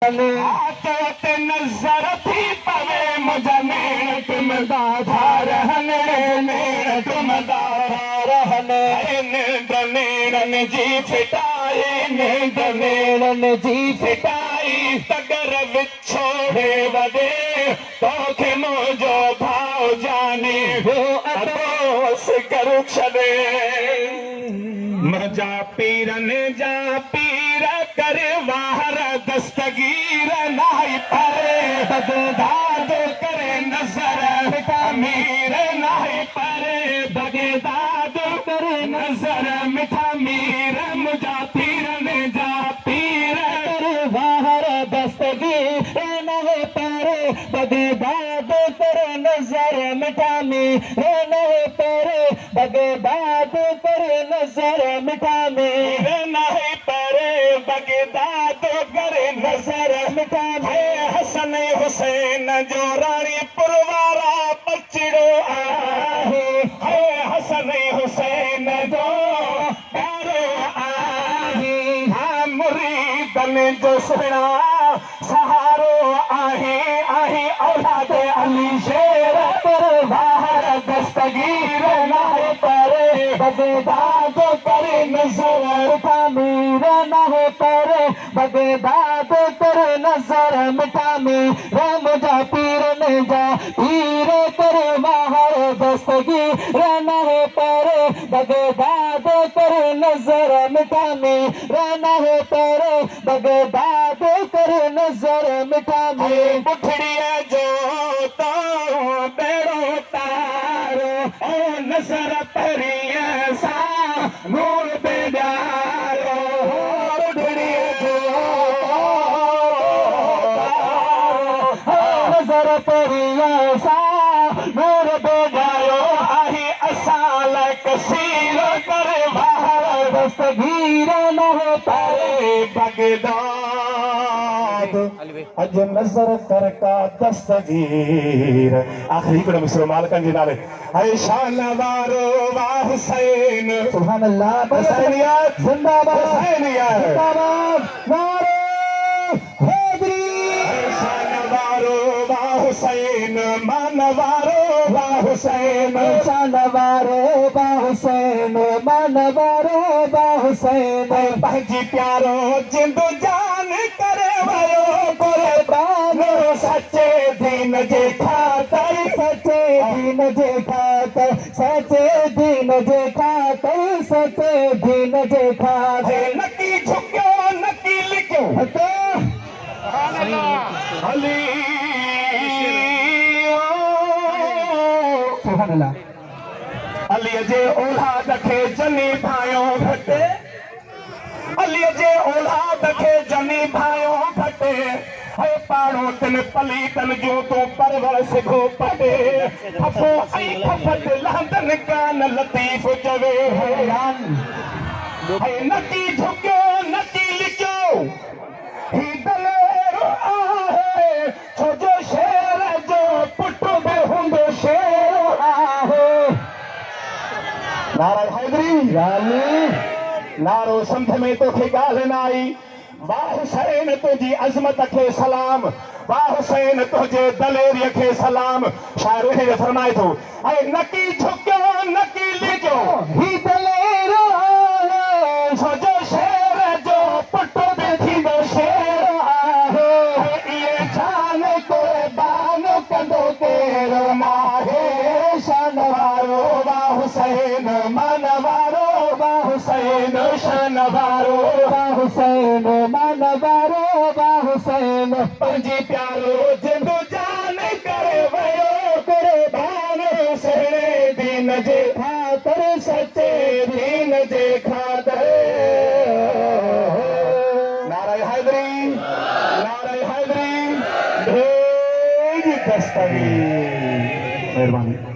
आते नजर थी पवे मुझने तुम दाधारहने तुम दाधारहने नेड़न जी फिटाई नेड़न जी फिटाई तगर विछोड़े वदे तोखे मुझो भाव जाने हो अदोस कर छदे मजा पीरन जा पीर करे वाहर दस्तगीर नाई परे बगदाद करे नजर मीर नाई परे बगदाद करे नजर मिठा मीर मुझा पीरन जा पीर करे वाहर दस्तगीर नाई परे बगदाद करे नजर मिठा मीर नाई परे बगदाद करे नजर मिठा मीर नाई परे बगदाद करे नजर मिठा मीर हसन हुसैन जो रानी पुरवारा बचड़ो आहे हसन हुसैन जो प्यारो आहे हाँ मुरीदन जो सुहिणा सहारो आहे आहे औलाद अली शेर पर बाहर दस्तगीर नाहे परे बगदाद करे नजर मिठा मीर नाहे परे बगदाद करे नजर मिठा मीर मुझा पीर जा पीर करे बाहर दस्तगीर नाहे परे बगदाद करे नजर मिठा मीर नाहे परे बगदाद करे नजर मिठा मीर बुठड़िया जो तो बेड़ो तारो ओ नजर परिया सा नूर बेदारो बुठड़िया जो नजर परिया सा नूर बेदारो आही असाल कसीर करे बाहर दस्तगीर न हो पारे बगदाद अज नजर कर का दस्तगीर आखिरी को मिस्र मालकन जी नाले है शान वारो वाह हुसैन सुभान अल्लाह हुसैनियत जिंदाबाद हुसैनियत जिंदाबाद नारे हैदरी शान वारो वाह हुसैन मान वारो वाह हुसैन शान वारो वाह हुसैन मान वारो वाह हुसैन पंहिंजी प्यारो जिंदो जान करे वयो कुर्बान सच्चे दीन जे खातर सच्चे दीन जे खातर सच्चे दीन जे खातर सच्चे दीन जे खातर नकी झुकियो नकी लिखियो अली सुभान अल्लाह अली जे औलाद खे जनी भायो घटे अली जे औलाद खे जनी भायो घटे है पाड़ो तिन पलीतन जो तो परवर सिखो पटे खफो ऐं खफत लहंदन कान लतीफ जवे हैरान है नकी झुकियो नकी लिखियो ही दलेर आहे छो जो शेर जो पुट बि हूंदो शेर आहे नारा हैदरी रानी नारो सम्झ में तोखे ॻाल्हि न आई वाह हुसैन तुझी अज़मत खे सलाम वाह हुसैन तुझे दलेरीअ खे सलाम शाइर हिन फरमाए थो ऐं नकी झुकियो नकी लिजो ही दलेर आहे छो जो शेर जो पुट बि थींदो शेर आहे इहे जान कुर्बान कंदो केरु नाहे शान वारो वाह हुसैन मन वारो वाह हुसैन शान वारो वाह हुसैन मन वारो वाह हुसैन पंहिंजी प्यारो जिंदो जान करे वयो कुर्बान सुहिणे दीन जे खातर सच्चे दीन जे खातर नारे हैदरी नारे हैदरी भेज दस्तगीर मेहरबानी।